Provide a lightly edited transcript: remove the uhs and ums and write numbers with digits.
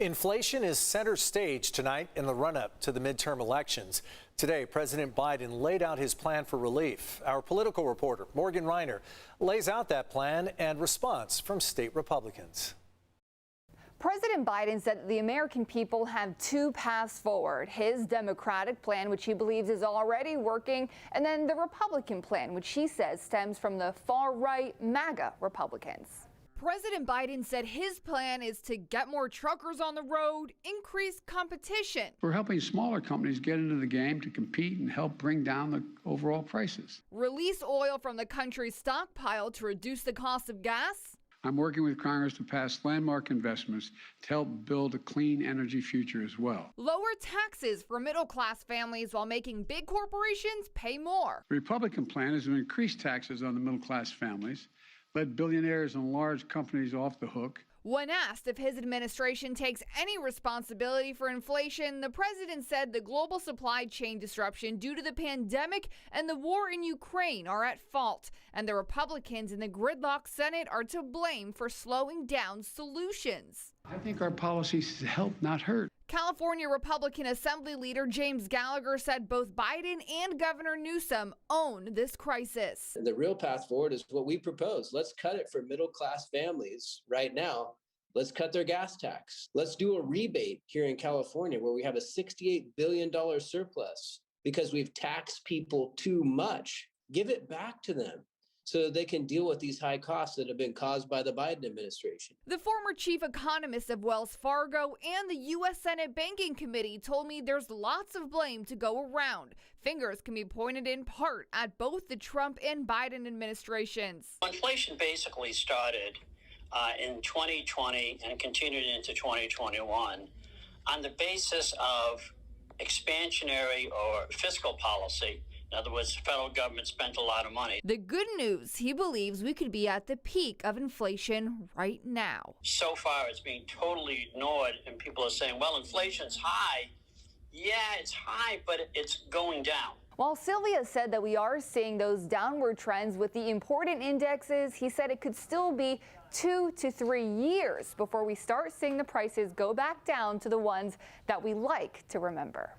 Inflation is center stage tonight in the run-up to the midterm elections. Today, President Biden laid out his plan for relief. Our political reporter, Morgan Reiner, lays out that plan and response from state Republicans. President Biden said that the American people have two paths forward. His Democratic plan, which he believes is already working, and then the Republican plan, which he says stems from the far-right MAGA Republicans. President Biden said his plan is to get more truckers on the road, increase competition. We're helping smaller companies get into the game to compete and help bring down the overall prices. Release oil from the country's stockpile to reduce the cost of gas. I'm working with Congress to pass landmark investments to help build a clean energy future as well. Lower taxes for middle-class families while making big corporations pay more. The Republican plan is to increase taxes on the middle-class families, let billionaires and large companies off the hook. When asked if his administration takes any responsibility for inflation, the president said the global supply chain disruption due to the pandemic and the war in Ukraine are at fault, and the Republicans in the gridlock Senate are to blame for slowing down solutions. I think our policies help, not hurt. California Republican Assembly Leader James Gallagher said both Biden and Governor Newsom own this crisis. The real path forward is what we propose. Let's cut it for middle-class families right now. Let's cut their gas tax. Let's do a rebate here in California where we have a $68 billion surplus because we've taxed people too much. Give it back to them so they can deal with these high costs that have been caused by the Biden administration. The former chief economist of Wells Fargo and the U.S. Senate Banking Committee told me there's lots of blame to go around. Fingers can be pointed in part at both the Trump and Biden administrations. Inflation basically started in 2020 and continued into 2021 on the basis of expansionary or fiscal policy. In other words, the federal government spent a lot of money. The good news, he believes we could be at the peak of inflation right now. So far, it's being totally ignored, and people are saying, well, inflation's high. Yeah, it's high, but it's going down. While Sylvia said that we are seeing those downward trends with the important indexes, he said it could still be 2 to 3 years before we start seeing the prices go back down to the ones that we like to remember.